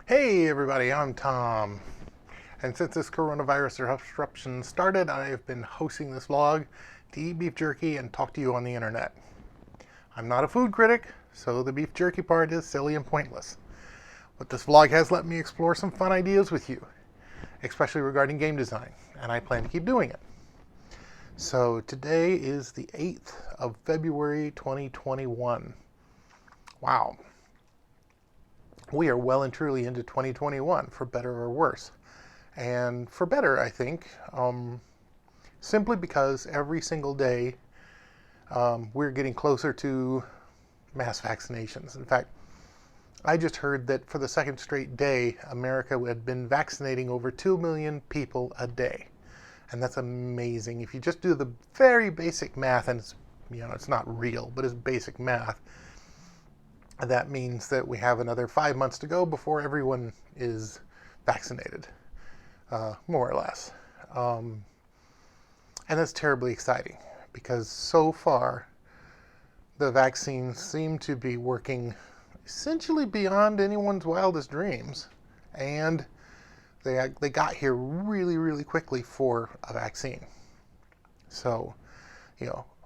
Hey everybody, I'm Thom. And since this coronavirus disruption started, I've been hosting this vlog to eat beef jerky and talk to you on the internet. I'm not a food critic, so the beef jerky part is silly and pointless. But this vlog has let me explore some fun ideas with you, especially regarding game design, and I plan to keep doing it. So today is the 8th of February 2021. Wow. We are well and truly into 2021, for better or worse. And for better, I think, simply because every single day we're getting closer to mass vaccinations. In fact, I just heard that for the second straight day, America had been vaccinating over 2 million people a day. And that's amazing. If you just do the very basic math, and it's not real, but it's basic math, that means that we have another 5 months to go before everyone is vaccinated, more or less. And that's terribly exciting because so far the vaccines seem to be working essentially beyond anyone's wildest dreams. And they got here really, really quickly for a vaccine. So,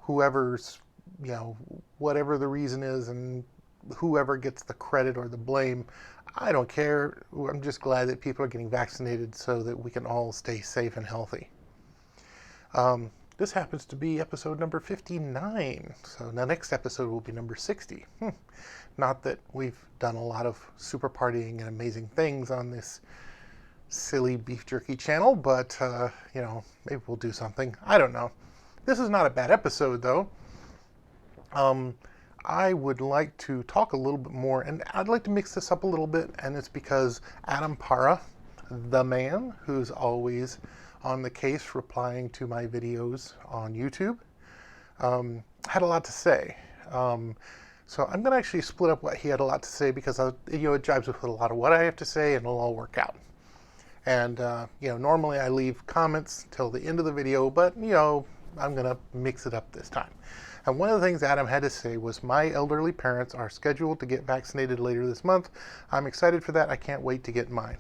whoever's, whatever the reason is, and whoever gets the credit or the blame, I don't care. I'm just glad that people are getting vaccinated so that we can all stay safe and healthy. This happens to be episode number 59, so the next episode will be number 60. Not that we've done a lot of super partying and amazing things on this silly beef jerky channel, but maybe we'll do something. I don't know. This is not a bad episode though. I would like to talk a little bit more, and I'd like to mix this up a little bit, and it's because Adam Para, the man who's always on the case replying to my videos on YouTube, had a lot to say. So I'm going to actually split up what he had a lot to say because it jives with a lot of what I have to say, and it'll all work out. And normally I leave comments till the end of the video, but I'm going to mix it up this time. And one of the things Adam had to say was, my elderly parents are scheduled to get vaccinated later this month. I'm excited for that. I can't wait to get mine.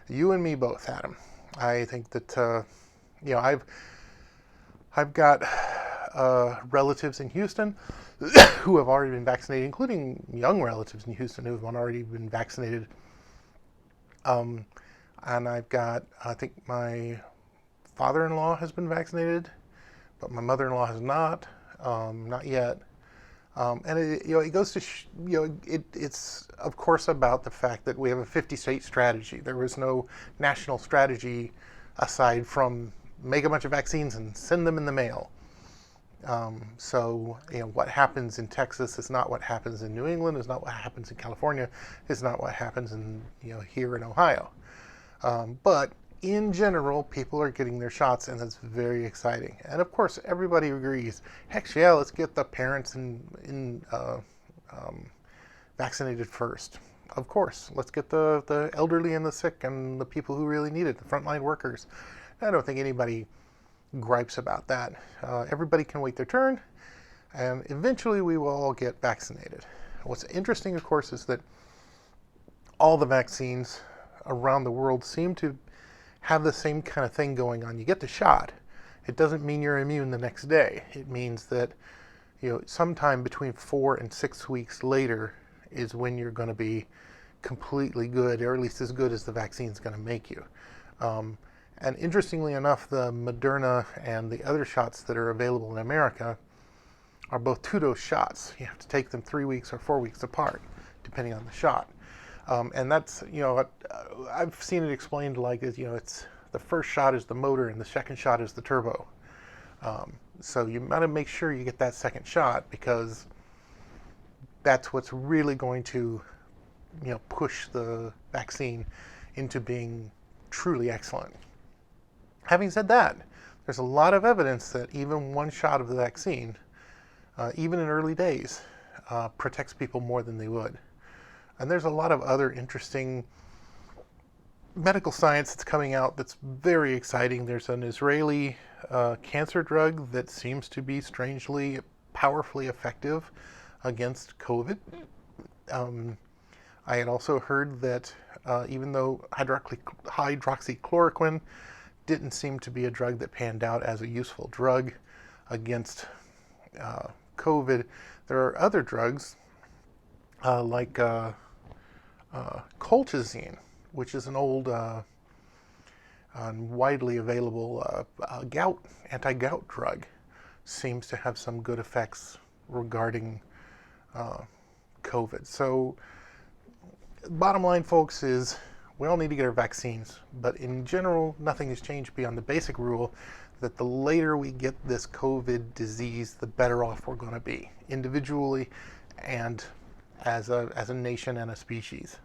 You and me both, Adam. I think that, I've got relatives in Houston who have already been vaccinated, including young relatives in Houston who have already been vaccinated. And I've got, I think my father-in-law has been vaccinated, but my mother-in-law has not. Not yet. And it goes to, it's of course about the fact that we have a 50-state strategy. There was no national strategy aside from make a bunch of vaccines and send them in the mail. So what happens in Texas is not what happens in New England, is not what happens in California, is not what happens in, here in Ohio. But in general, people are getting their shots, and that's very exciting. And of course, everybody agrees, heck yeah, let's get the parents vaccinated first. Of course, let's get the elderly and the sick and the people who really need it, the frontline workers. I don't think anybody gripes about that. Everybody can wait their turn, and eventually we will all get vaccinated. What's interesting, of course, is that all the vaccines around the world seem to have the same kind of thing going on. You get the shot. It doesn't mean you're immune the next day. It means that sometime between 4 and 6 weeks later is when you're going to be completely good, or at least as good as the vaccine's going to make you. And interestingly enough, the Moderna and the other shots that are available in America are both 2-dose shots. You have to take them 3 weeks or 4 weeks apart, depending on the shot. And that's, I've seen it explained like, it's the first shot is the motor and the second shot is the turbo. So you got to make sure you get that second shot, because that's what's really going to, push the vaccine into being truly excellent. Having said that, there's a lot of evidence that even one shot of the vaccine, even in early days, protects people more than they would. And there's a lot of other interesting medical science that's coming out that's very exciting. There's an Israeli cancer drug that seems to be strangely powerfully effective against COVID. I had also heard that even though hydroxychloroquine didn't seem to be a drug that panned out as a useful drug against COVID, there are other drugs like colchicine, which is an old widely available anti-gout drug, seems to have some good effects regarding COVID. So bottom line, folks, is we all need to get our vaccines, but in general, nothing has changed beyond the basic rule that the later we get this COVID disease, the better off we're going to be, individually and as a nation and a species.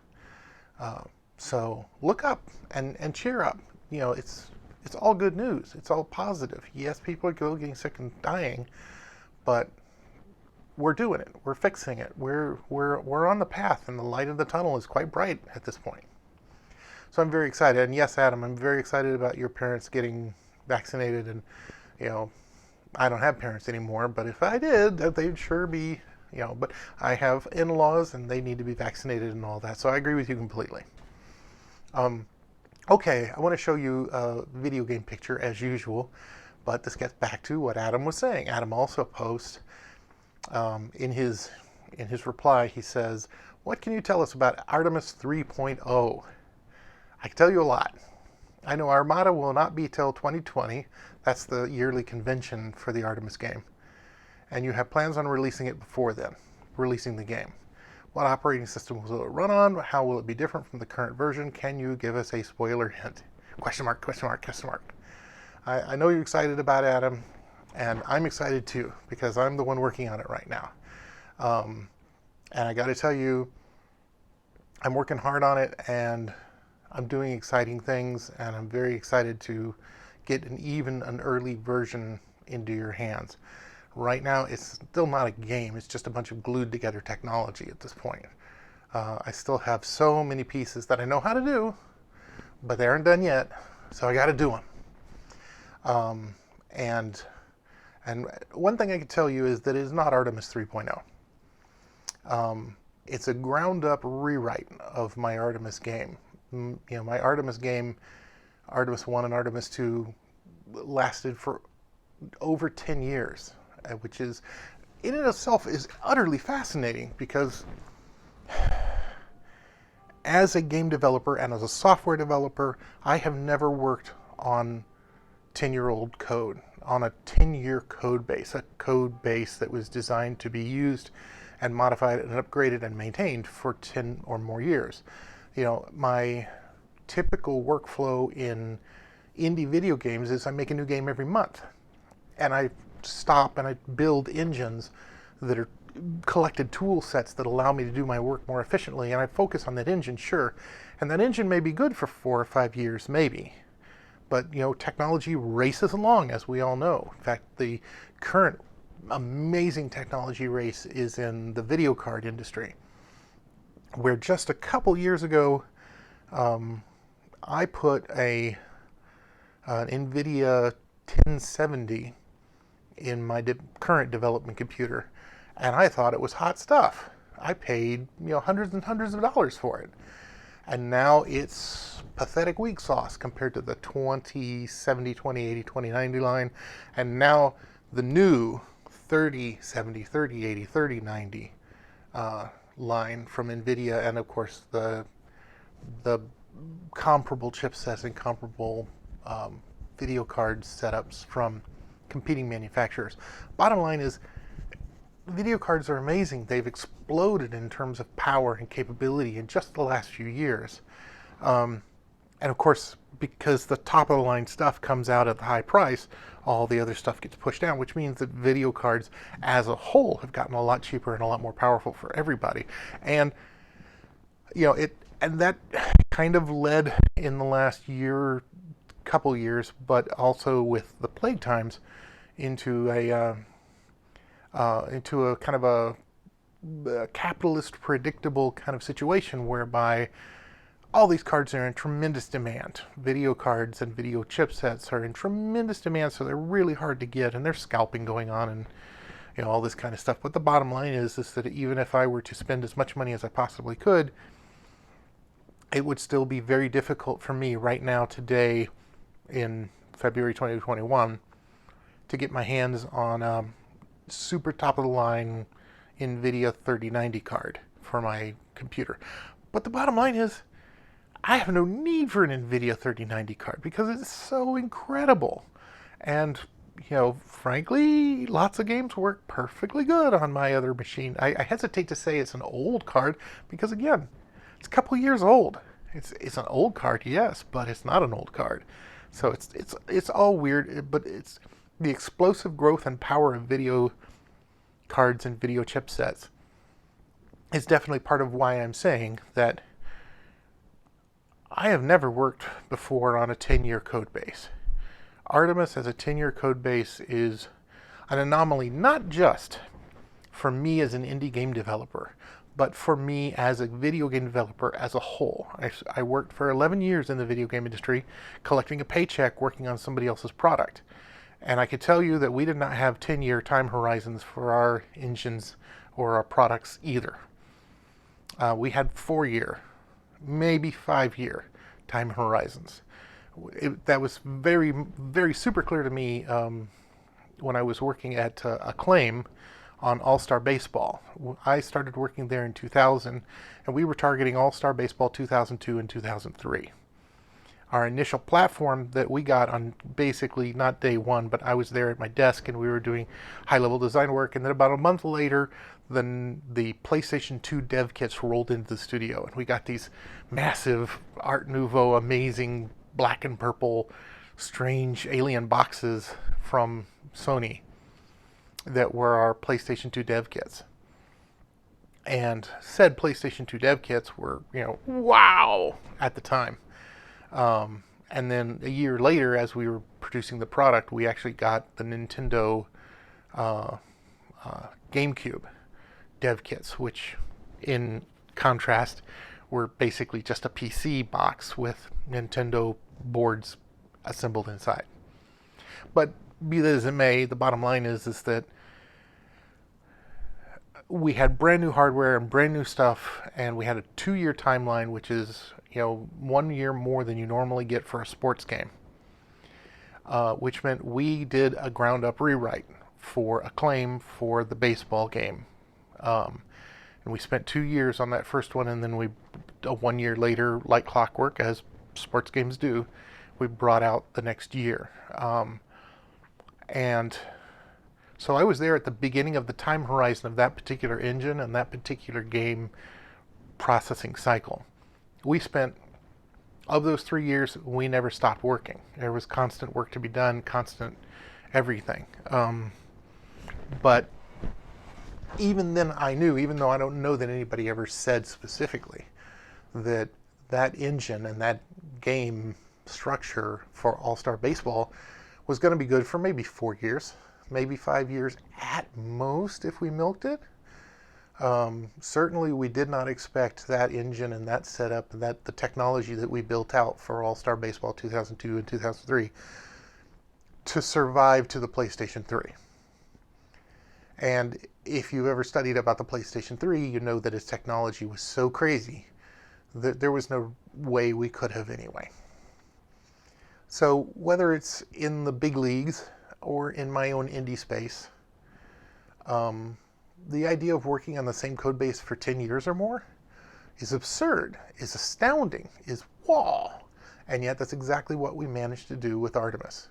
So look up and cheer up. You know, it's all good news. It's all positive. Yes, people are still getting sick and dying, but we're doing it. We're fixing it. We're on the path, and the light of the tunnel is quite bright at this point. So I'm very excited. And yes, Adam, I'm very excited about your parents getting vaccinated. And, you know, I don't have parents anymore, but if I did, they'd sure be, you know, but I have in-laws and they need to be vaccinated and all that. So I agree with you completely. Okay, I want to show you a video game picture as usual, but this gets back to what Adam was saying. Adam also posts in his reply, he says, "What can you tell us about Artemis 3.0? I can tell you a lot. I know Armada will not be till 2020. That's the yearly convention for the Artemis game. And you have plans on releasing it before then, releasing the game. What operating system will it run on? How will it be different from the current version? Can you give us a spoiler hint?" Question mark, question mark, question mark. I know you're excited about Adam, and I'm excited too, because I'm the one working on it right now. And I got to tell you, I'm working hard on it, and I'm doing exciting things, and I'm very excited to get an early version into your hands. Right now, it's still not a game. It's just a bunch of glued together technology at this point. I still have so many pieces that I know how to do, but they aren't done yet, so I got to do them. And one thing I can tell you is that it is not Artemis 3.0. It's a ground-up rewrite of my Artemis game. You know, my Artemis game, Artemis 1 and Artemis 2, lasted for over 10 years, which is, in and of itself, is utterly fascinating, because as a game developer and as a software developer, I have never worked on 10-year-old code, on a 10-year code base, a code base that was designed to be used and modified and upgraded and maintained for 10 or more years. You know, my typical workflow in indie video games is I make a new game every month, and I stop and I build engines that are collected tool sets that allow me to do my work more efficiently, and I focus on that engine, sure, and that engine may be good for 4 or 5 years, maybe, but, you know, technology races along, as we all know. In fact, the current amazing technology race is in the video card industry, where just a couple years ago, I put an NVIDIA 1070 in my current development computer, and I thought it was hot stuff. I paid, you know, hundreds and hundreds of dollars for it, and now it's pathetic weak sauce compared to the 2070, 2080, 2090 line, and now the new 3070, 3080, 3090 line from NVIDIA, and of course the comparable chipsets and comparable video card setups from competing manufacturers. Bottom line is, video cards are amazing. They've exploded in terms of power and capability in just the last few years. And of course, because the top of the line stuff comes out at the high price, all the other stuff gets pushed down, which means that video cards as a whole have gotten a lot cheaper and a lot more powerful for everybody. And, you know, that kind of led in the last couple years, but also with the plague times, into a kind of a capitalist, predictable kind of situation whereby all these cards are in tremendous demand. Video cards and video chipsets are in tremendous demand, so they're really hard to get, and there's scalping going on, and, all this kind of stuff. But the bottom line is that even if I were to spend as much money as I possibly could, it would still be very difficult for me right now today in February 2021 to get my hands on a super top of the line NVIDIA 3090 card for my computer. But the bottom line is, I have no need for an NVIDIA 3090 card because it's so incredible. And, frankly, lots of games work perfectly good on my other machine. I hesitate to say it's an old card because, again, it's a couple years old. It's an old card, yes, but it's not an old card. So it's all weird, but it's the explosive growth and power of video cards and video chipsets is definitely part of why I'm saying that I have never worked before on a 10-year code base. Artemis as a 10-year code base is an anomaly, not just for me as an indie game developer, but for me as a video game developer as a whole. I worked for 11 years in the video game industry, collecting a paycheck working on somebody else's product. And I could tell you that we did not have 10-year time horizons for our engines or our products either. We had 4-year, maybe 5-year time horizons. That was very, very super clear to me when I was working at Acclaim on All-Star Baseball. I started working there in 2000, and we were targeting All-Star Baseball 2002 and 2003. Our initial platform that we got on basically not day one, but I was there at my desk and we were doing high-level design work, and then about a month later, then the PlayStation 2 dev kits rolled into the studio, and we got these massive Art Nouveau, amazing black and purple, strange alien boxes from Sony that were our PlayStation 2 dev kits. And said PlayStation 2 dev kits were, wow at the time. And then a year later, as we were producing the product, we actually got the Nintendo GameCube dev kits, which in contrast were basically just a PC box with Nintendo boards assembled inside. But be that as it may, the bottom line is that we had brand new hardware and brand new stuff, and we had a 2-year timeline, which is 1 year more than you normally get for a sports game, which meant we did a ground up rewrite for Acclaim for the baseball game, and we spent 2 years on that first one, and then 1 year later, like clockwork, as sports games do, we brought out the next year. And so I was there at the beginning of the time horizon of that particular engine and that particular game processing cycle. We spent, of those 3 years, we never stopped working. There was constant work to be done, constant everything. But even then I knew, even though I don't know that anybody ever said specifically, that that engine and that game structure for All-Star Baseball was going to be good for maybe 4 years, maybe 5 years at most if we milked it. Certainly we did not expect that engine and that setup and that the technology that we built out for All-Star Baseball 2002 and 2003 to survive to the PlayStation 3. And if you've ever studied about the PlayStation 3, you know that its technology was so crazy that there was no way we could have anyway. So whether it's in the big leagues or in my own indie space, the idea of working on the same code base for 10 years or more is absurd, is astounding, is wow. And yet that's exactly what we managed to do with Artemis.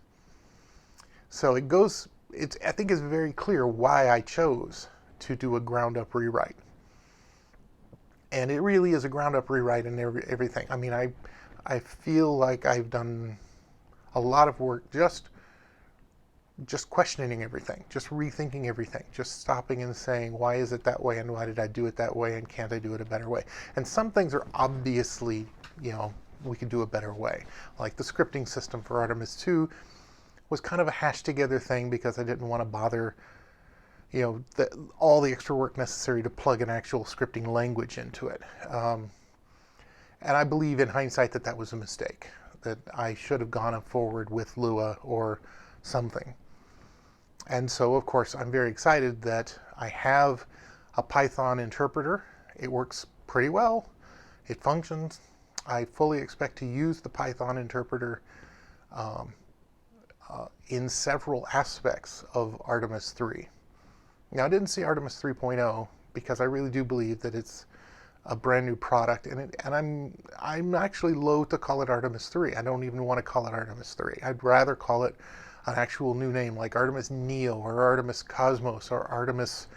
So I think it's very clear why I chose to do a ground up rewrite. And it really is a ground up rewrite in everything. I mean, I feel like I've done a lot of work just questioning everything, just rethinking everything, just stopping and saying, why is it that way and why did I do it that way and can't I do it a better way? And some things are obviously, we could do a better way. Like the scripting system for Artemis 2 was kind of a hashed together thing because I didn't want to bother, all the extra work necessary to plug an actual scripting language into it. And I believe in hindsight that was a mistake, that I should have gone forward with Lua or something. And so, of course, I'm very excited that I have a Python interpreter. It works pretty well. It functions. I fully expect to use the Python interpreter in several aspects of Artemis 3. Now, I didn't see Artemis 3.0 because I really do believe that it's a brand new product, and I'm actually loath to call it Artemis 3. I don't even want to call it Artemis 3. I'd rather call it an actual new name like Artemis Neo or Artemis Cosmos or Artemis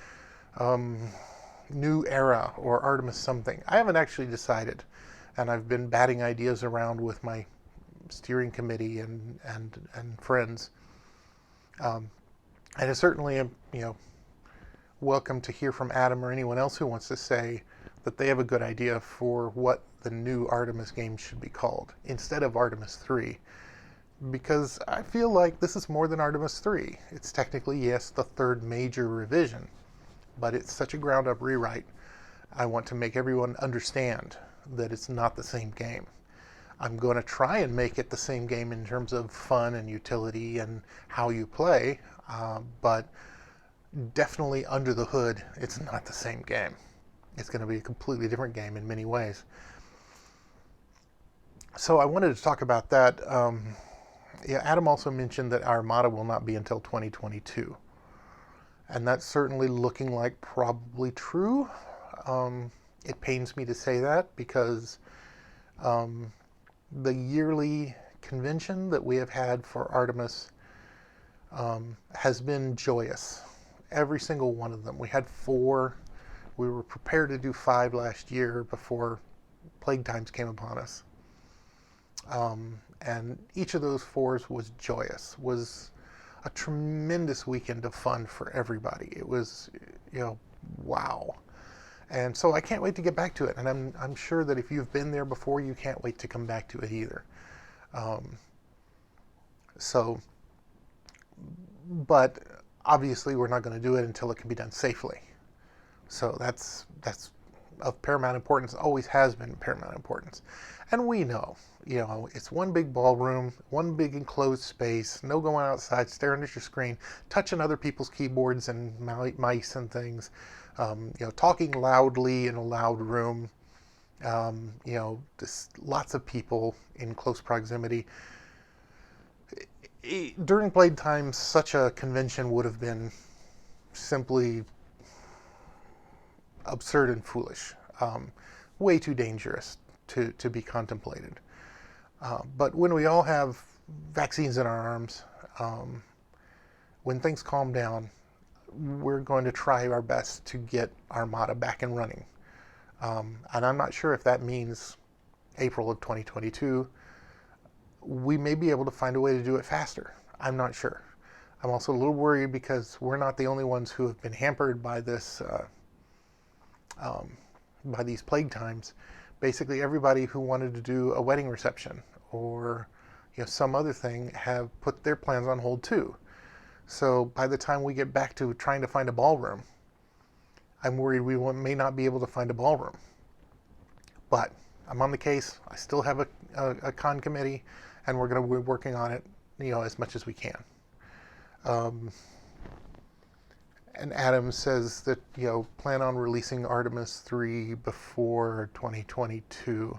New Era or Artemis something. I haven't actually decided, and I've been batting ideas around with my steering committee and friends. And I certainly am, welcome to hear from Adam or anyone else who wants to say that they have a good idea for what the new Artemis game should be called instead of Artemis 3. Because I feel like this is more than Artemis 3. It's technically, yes, the third major revision, but it's such a ground-up rewrite. I want to make everyone understand that it's not the same game. I'm going to try and make it the same game in terms of fun and utility and how you play, but definitely under the hood, it's not the same game. It's going to be a completely different game in many ways. So I wanted to talk about that. Adam also mentioned that Armada will not be until 2022. And that's certainly looking like probably true. It pains me to say that because the yearly convention that we have had for Artemis has been joyous. Every single one of them. We had 4. We were prepared to do 5 last year before plague times came upon us. And each of those 4s was joyous, was a tremendous weekend of fun for everybody. It was, wow. And so I can't wait to get back to it. And I'm sure that if you've been there before, you can't wait to come back to it either. But obviously we're not going to do it until it can be done safely. So that's of paramount importance, always has been paramount importance. And we know, it's one big ballroom, one big enclosed space, no going outside, staring at your screen, touching other people's keyboards and mice and things, talking loudly in a loud room, just lots of people in close proximity. During Blade Time, such a convention would have been simply absurd and foolish, way too dangerous to be contemplated. But when we all have vaccines in our arms, when things calm down, we're going to try our best to get Armada back and running. And I'm not sure if that means April of 2022. We may be able to find a way to do it faster. I'm not sure. I'm also a little worried because we're not the only ones who have been hampered by this, by these plague times. Basically, everybody who wanted to do a wedding reception or some other thing have put their plans on hold too. So by the time we get back to trying to find a ballroom, I'm worried we may not be able to find a ballroom. But I'm on the case. I still have a con committee, and we're going to be working on it, as much as we can. And Adam says that, plan on releasing Artemis 3 before 2022.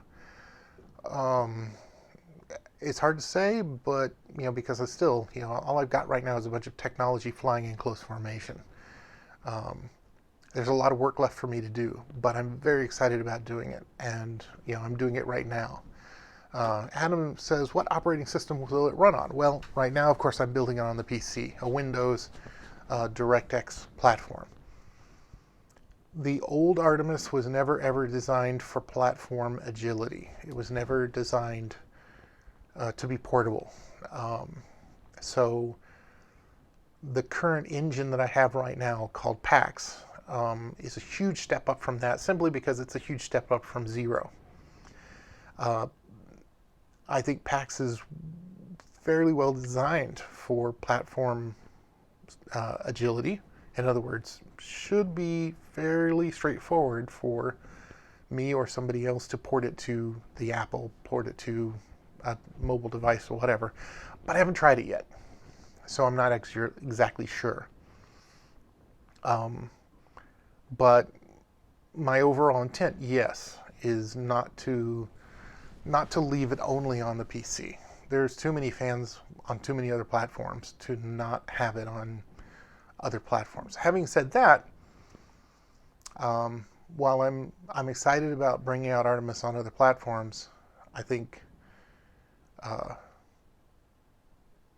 It's hard to say, but, because it's still, all I've got right now is a bunch of technology flying in close formation. There's a lot of work left for me to do, but I'm very excited about doing it, and, I'm doing it right now. Adam says, what operating system will it run on? Well, right now, of course, I'm building it on the PC, a Windows DirectX platform. The old Artemis was never ever designed for platform agility. It was never designed to be portable. So the current engine that I have right now, called PAX, is a huge step up from that, simply because it's a huge step up from Zero. I think PAX is fairly well designed for platform agility. In other words, should be fairly straightforward for me or somebody else to port it to the Apple, port it to a mobile device or whatever. But I haven't tried it yet, so I'm not exactly sure. But my overall intent, yes, is not to not to leave it only on the PC. There's too many fans on too many other platforms to not have it on other platforms. Having said that, while I'm excited about bringing out Artemis on other platforms, I think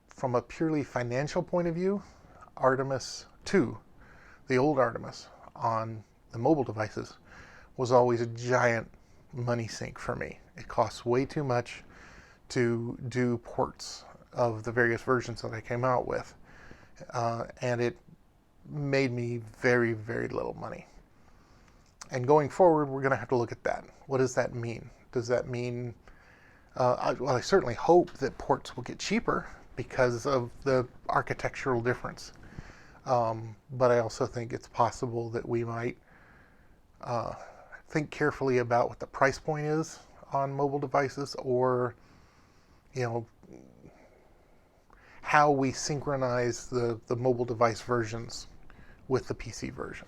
from a purely financial point of view, Artemis 2, the old Artemis on the mobile devices, was always a giant money sink for me. It costs way too much to do ports of the various versions that I came out with, and it made me very, very little money. And going forward, we're going to have to look at that. What does that mean? Does that mean, I certainly hope that ports will get cheaper because of the architectural difference. But I also think it's possible that we might think carefully about what the price point is on mobile devices, or how we synchronize the mobile device versions with the PC version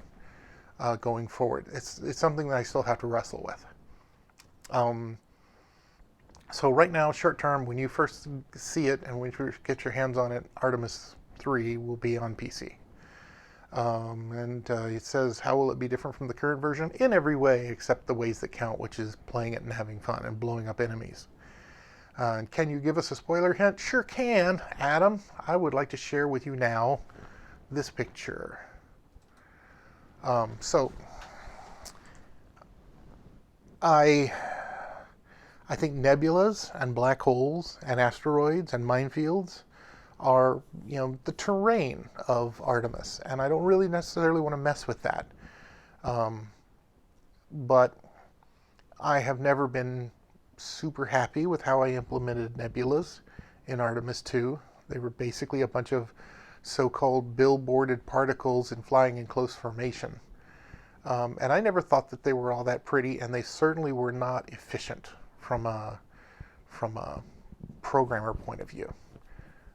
going forward. It's something that I still have to wrestle with. So right now, short term, when you first see it and when you get your hands on it, Artemis 3 will be on PC. It says, how will it be different from the current version? In every way except the ways that count, which is playing it and having fun and blowing up enemies. Can you give us a spoiler hint? Sure can, Adam. I would like to share with you now this picture. I think nebulas and black holes and asteroids and minefields are, the terrain of Artemis, and I don't really necessarily want to mess with that. But I have never been super happy with how I implemented nebulas in Artemis 2. They were basically a bunch of so-called billboarded particles and flying in close formation. And I never thought that they were all that pretty, and they certainly were not efficient from a programmer point of view.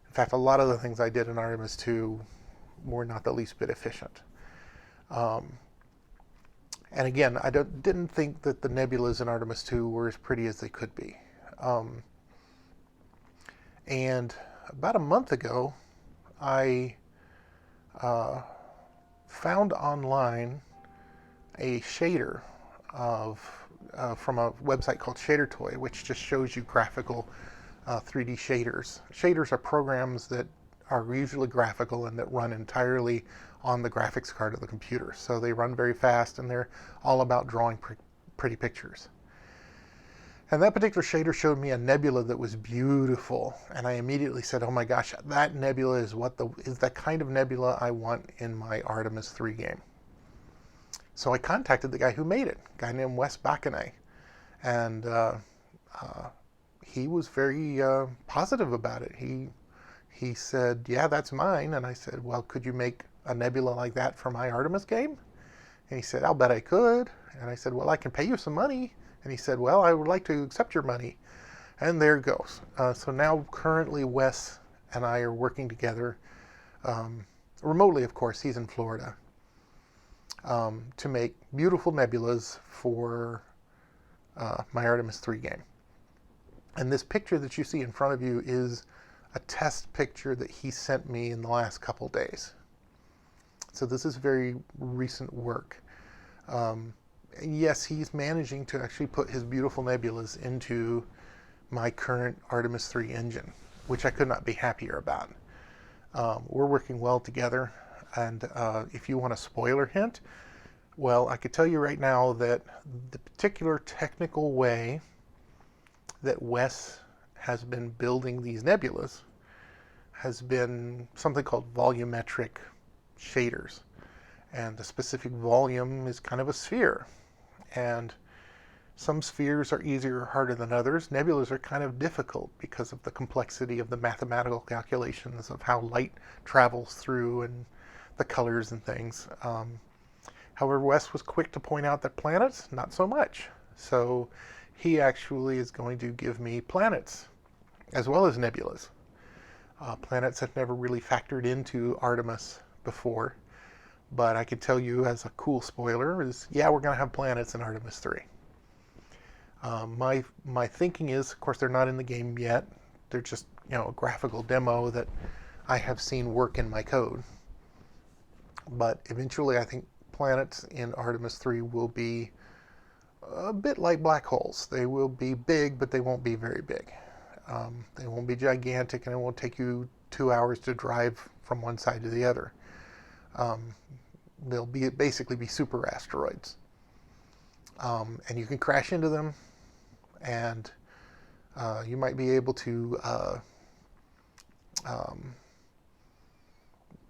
In fact, a lot of the things I did in Artemis 2 were not the least bit efficient. And again, I didn't think that the nebulas in Artemis 2 were as pretty as they could be. And about a month ago, I found online a shader from a website called Shader Toy, which just shows you graphical 3D shaders. Shaders are programs that are usually graphical and that run entirely on the graphics card of the computer. So they run very fast, and they're all about drawing pretty pictures. And that particular shader showed me a nebula that was beautiful, and I immediately said, oh my gosh, that nebula is the kind of nebula I want in my Artemis 3 game. So I contacted the guy who made it, a guy named Wes Bacanay, and he was very positive about it. He said, yeah, that's mine. And I said, well, could you make a nebula like that for my Artemis game? And he said, I'll bet I could. And I said, well, I can pay you some money. And he said, well, I would like to accept your money. And there it goes. So now currently Wes and I are working together, remotely, of course. He's in Florida, to make beautiful nebulas for my Artemis 3 game. And this picture that you see in front of you is a test picture that he sent me in the last couple days. So this is very recent work. Yes, he's managing to actually put his beautiful nebulas into my current Artemis 3 engine, which I could not be happier about. We're working well together, and if you want a spoiler hint, well, I could tell you right now that the particular technical way that Wes has been building these nebulas has been something called volumetric shaders. And the specific volume is kind of a sphere. And some spheres are easier or harder than others. Nebulas are kind of difficult because of the complexity of the mathematical calculations of how light travels through and the colors and things. However, Wes was quick to point out that planets, not so much. So he actually is going to give me planets as well as nebulas. Planets have never really factored into Artemis before. But I can tell you as a cool spoiler is, yeah, we're going to have planets in Artemis 3. My thinking is, of course, they're not in the game yet. They're just, a graphical demo that I have seen work in my code. But eventually, I think planets in Artemis 3 will be a bit like black holes. They will be big, but they won't be very big. They won't be gigantic, and it won't take you 2 hours to drive from one side to the other. They'll basically be super asteroids. And you can crash into them, and you might be able to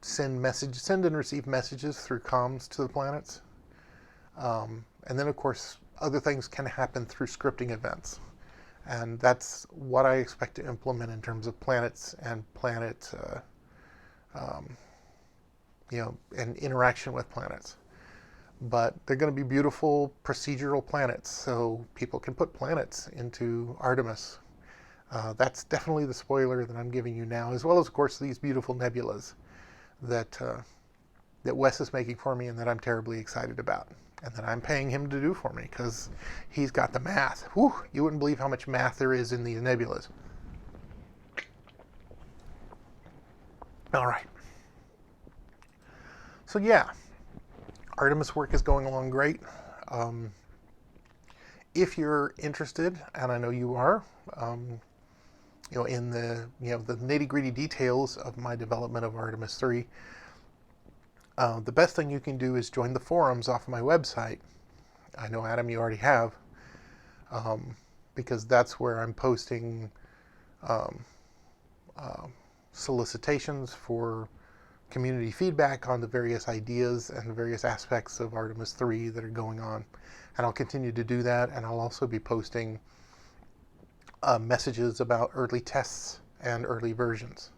send and receive messages through comms to the planets. And then, of course, other things can happen through scripting events. And that's what I expect to implement in terms of planets and and interaction with planets. But they're going to be beautiful procedural planets, so people can put planets into Artemis. That's definitely the spoiler that I'm giving you now, as well as, of course, these beautiful nebulas that Wes is making for me and that I'm terribly excited about, and that I'm paying him to do for me because he's got the math. Whew, you wouldn't believe how much math there is in these nebulas. All right. So yeah, Artemis work is going along great. If you're interested, and I know you are, in the the nitty-gritty details of my development of Artemis 3, the best thing you can do is join the forums off my website. I know, Adam, you already have, because that's where I'm posting solicitations for community feedback on the various ideas and the various aspects of Artemis 3 that are going on. And I'll continue to do that, and I'll also be posting messages about early tests and early versions.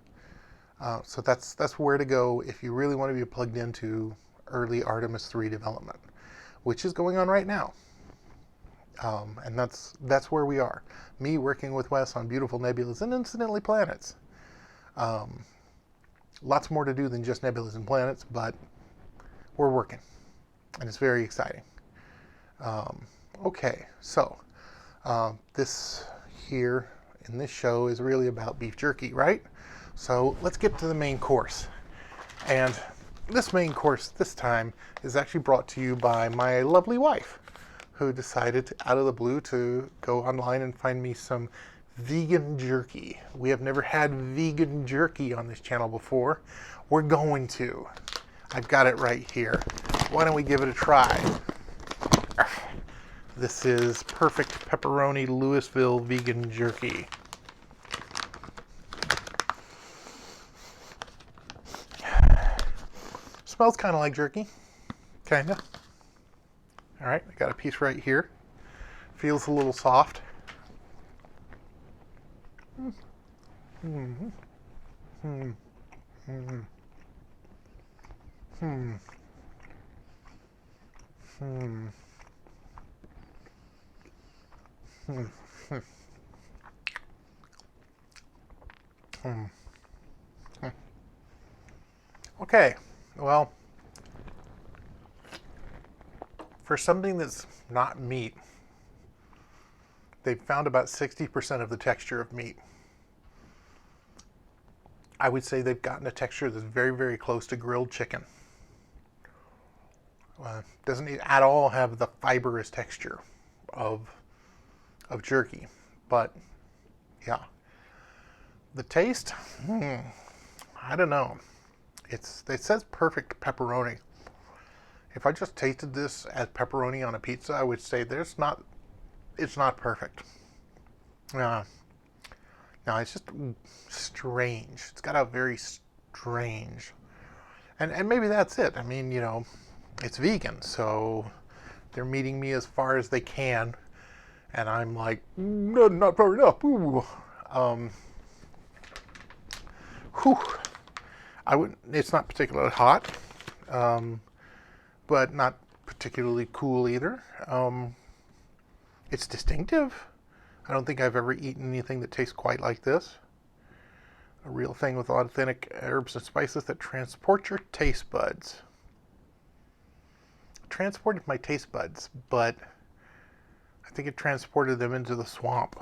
So that's where to go if you really want to be plugged into early Artemis 3 development, which is going on right now. And that's where we are. Me working with Wes on beautiful nebulas and incidentally planets. Lots more to do than just nebulas and planets, but we're working, and it's very exciting. Okay, so this here in this show is really about beef jerky, right? So let's get to the main course. And this main course this time is actually brought to you by my lovely wife, who decided out of the blue to go online and find me some vegan jerky. We have never had vegan jerky on this channel before. We're going to. I've got it right here. Why don't we give it a try? This is perfect pepperoni Lousiville Vegan Jerky. Smells kind of like jerky. Kinda. All right, I got a piece right here. Feels a little soft. Mm-hmm. Hmm. Hmm. Hmm. Hmm. Hmm. Hmm. Hmm. Okay, well, for something that's not meat, they've found about 60% of the texture of meat. I would say they've gotten a texture that's very, very close to grilled chicken. Doesn't at all have the fibrous texture of jerky, but yeah. The taste, I don't know. It says perfect pepperoni. If I just tasted this as pepperoni on a pizza, I would say it's not perfect. No, it's just strange. It's got a very strange, and maybe that's it. I mean, it's vegan, so they're meeting me as far as they can, and I'm like, no, not far enough. Ooh. Whew. It's not particularly hot, but not particularly cool either. It's distinctive. I don't think I've ever eaten anything that tastes quite like this. A real thing with authentic herbs and spices that transport your taste buds. Transported my taste buds, but I think it transported them into the swamp.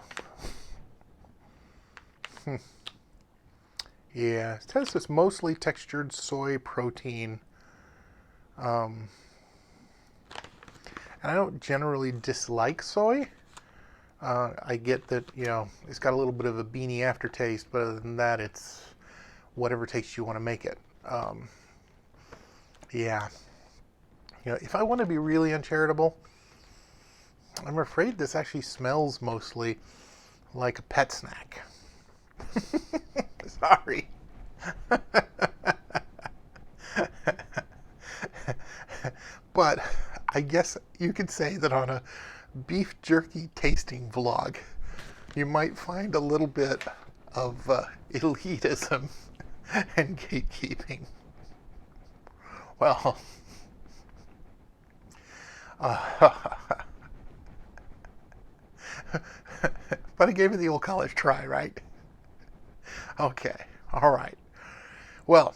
Yeah, it says it's mostly textured soy protein. And I don't generally dislike soy. I get that, it's got a little bit of a beanie aftertaste, but other than that, it's whatever taste you want to make it. Yeah. If I want to be really uncharitable, I'm afraid this actually smells mostly like a pet snack. Sorry. But I guess you could say that on a beef jerky tasting vlog, you might find a little bit of elitism and gatekeeping. Well, but I gave it the old college try, right? Okay, all right. Well,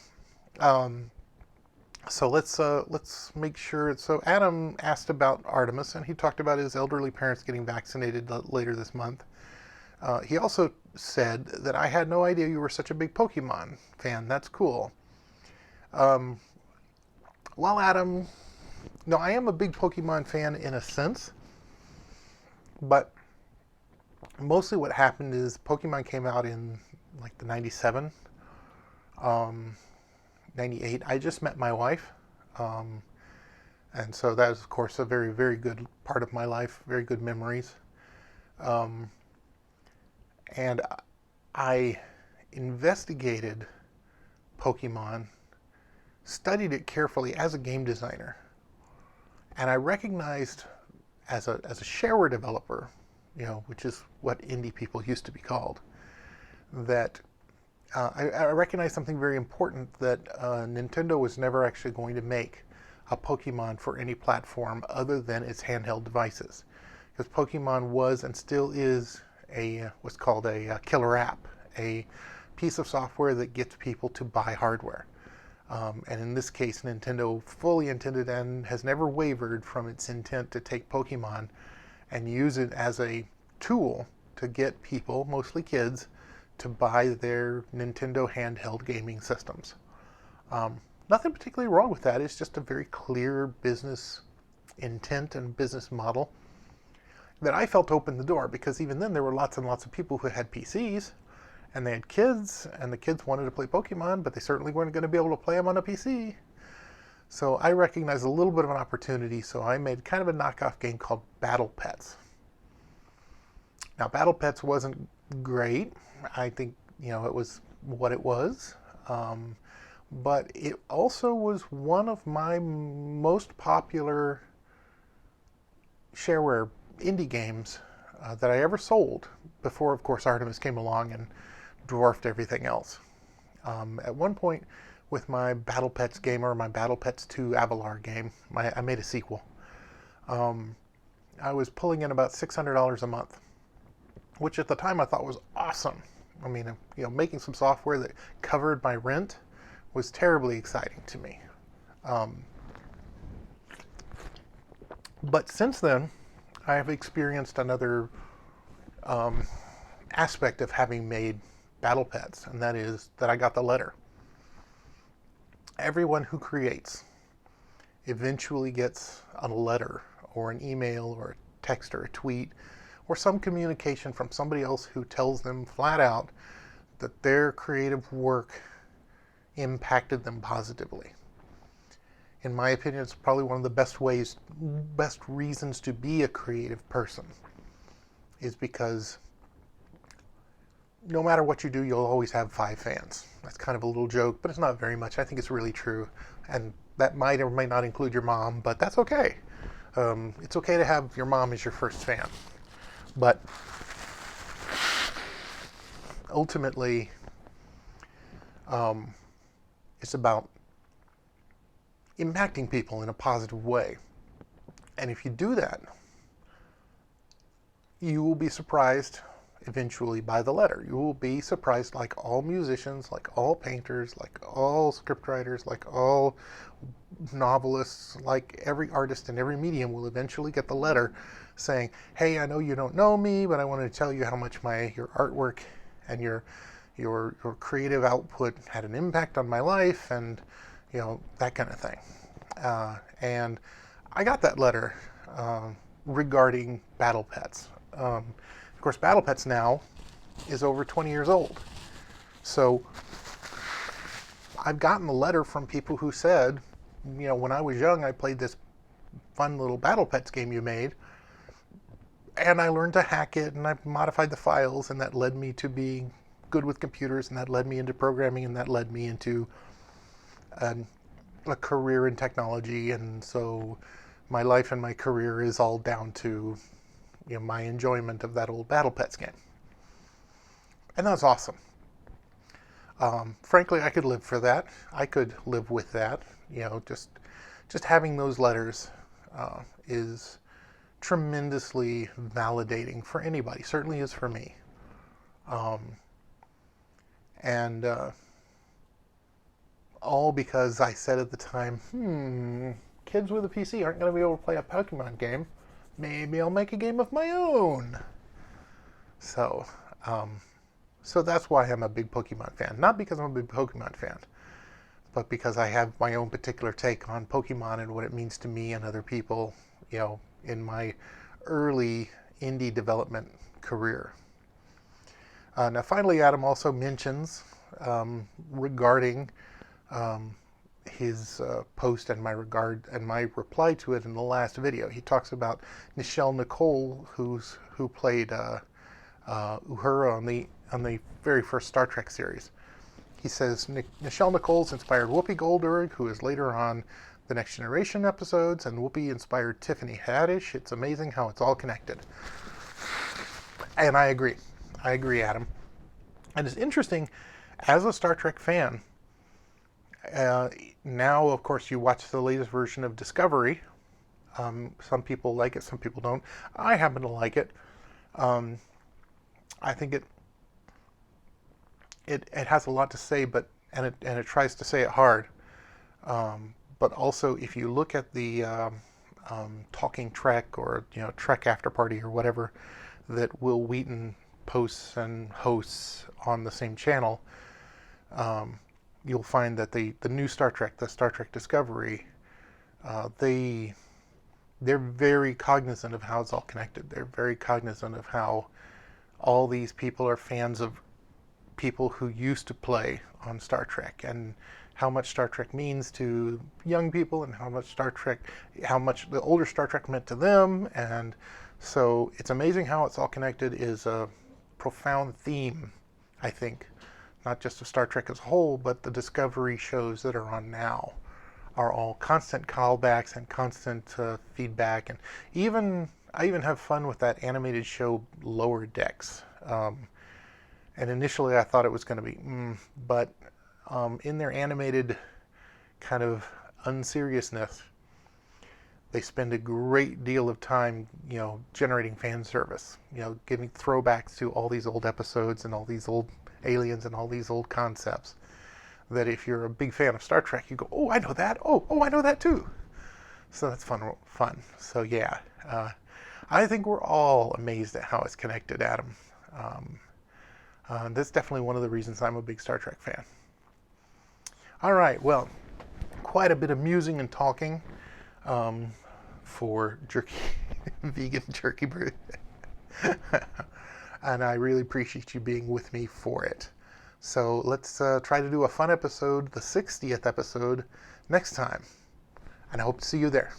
so let's make sure. So Adam asked about Artemis, and he talked about his elderly parents getting vaccinated later this month. He also said that I had no idea you were such a big Pokemon fan. That's cool. Well, Adam, no, I am a big Pokemon fan in a sense, but mostly what happened is Pokemon came out in like the 97, 98. I just met my wife, and so that is, of course, a very, very good part of my life, very good memories. And I investigated Pokemon, studied it carefully as a game designer, and I recognized as a shareware developer, which is what indie people used to be called, that I recognized something very important, that Nintendo was never actually going to make a Pokemon for any platform other than its handheld devices, because Pokemon was and still is what's called a killer app, a piece of software that gets people to buy hardware. And in this case, Nintendo fully intended and has never wavered from its intent to take Pokemon and use it as a tool to get people, mostly kids, to buy their Nintendo handheld gaming systems. Nothing particularly wrong with that. It's just a very clear business intent and business model that I felt opened the door, because even then there were lots and lots of people who had PCs and they had kids, and the kids wanted to play Pokemon, but they certainly weren't going to be able to play them on a PC. So I recognized a little bit of an opportunity, so I made kind of a knockoff game called Battle Pets. Now, Battle Pets wasn't great. I think, it was what it was. But it also was one of my most popular shareware indie games that I ever sold, before, of course, Artemis came along and dwarfed everything else. At one point, with my Battle Pets game, or my Battle Pets 2 Avalar game, I made a sequel. I was pulling in about $600 a month, which at the time I thought was awesome. I mean, making some software that covered my rent was terribly exciting to me. But since then, I have experienced another aspect of having made Battle Pets, and that is that I got the letter. Everyone who creates eventually gets a letter or an email or a text or a tweet or some communication from somebody else who tells them flat out that their creative work impacted them positively. In my opinion, it's probably one of the best reasons to be a creative person, is because no matter what you do, you'll always have 5 fans. That's kind of a little joke, but it's not very much. I think it's really true. And that might or might not include your mom, but that's okay. It's okay to have your mom as your first fan. But ultimately, it's about impacting people in a positive way. And if you do that, you will be surprised eventually by the letter. You will be surprised, like all musicians, like all painters, like all scriptwriters, like all novelists, like every artist in every medium will eventually get the letter saying, hey, I know you don't know me, but I wanted to tell you how much your artwork and your creative output had an impact on my life, and that kind of thing. And I got that letter regarding Battle Pets. Of course, Battle Pets now is over 20 years old. So I've gotten a letter from people who said, when I was young, I played this fun little Battle Pets game you made, and I learned to hack it, and I modified the files, and that led me to being good with computers, and that led me into programming, and that led me into a career in technology. And so my life and my career is all down to my enjoyment of that old Battle Pets game. And that's awesome. Frankly, I could live for that. I could live with that. Just having those letters is tremendously validating for anybody. Certainly is for me. And all because I said at the time, kids with a PC aren't going to be able to play a Pokemon game. Maybe I'll make a game of my own. So that's why I'm a big Pokemon fan. Not because I'm a big Pokemon fan, but because I have my own particular take on Pokemon and what it means to me and other people, in my early indie development career. Now, finally, Adam also mentions regarding his post and my reply to it in the last video. He talks about Nichelle Nicole, who played Uhura on the very first Star Trek series. He says Nichelle Nichols inspired Whoopi Goldberg, who is later on the Next Generation episodes, and Whoopi inspired Tiffany Haddish. It's amazing how it's all connected. And I agree. I agree, Adam. And it's interesting, as a Star Trek fan, now, of course, you watch the latest version of Discovery. Some people like it, some people don't. I happen to like it. I think it has a lot to say, and it tries to say it hard. But also, if you look at the Talking Trek or Trek After Party or whatever that Will Wheaton posts and hosts on the same channel, you'll find that the new Star Trek, the Star Trek Discovery, they're very cognizant of how it's all connected. They're very cognizant of how all these people are fans of people who used to play on Star Trek, and how much Star Trek means to young people, and how much the older Star Trek meant to them. And so it's amazing how it's all connected is a profound theme, I think, not just of Star Trek as a whole, but the Discovery shows that are on now are all constant callbacks and constant feedback. And I even have fun with that animated show Lower Decks. And initially I thought it was going to be, but in their animated kind of unseriousness, they spend a great deal of time, generating fan service, giving throwbacks to all these old episodes and all these old aliens and all these old concepts, that if you're a big fan of Star Trek, you go, oh, I know that. Oh, I know that too. So that's fun. So yeah, I think we're all amazed at how it's connected, Adam. That's definitely one of the reasons I'm a big Star Trek fan. All right, well, quite a bit of musing and talking for jerky, vegan jerky brew. And I really appreciate you being with me for it. So let's try to do a fun episode, the 60th episode, next time. And I hope to see you there.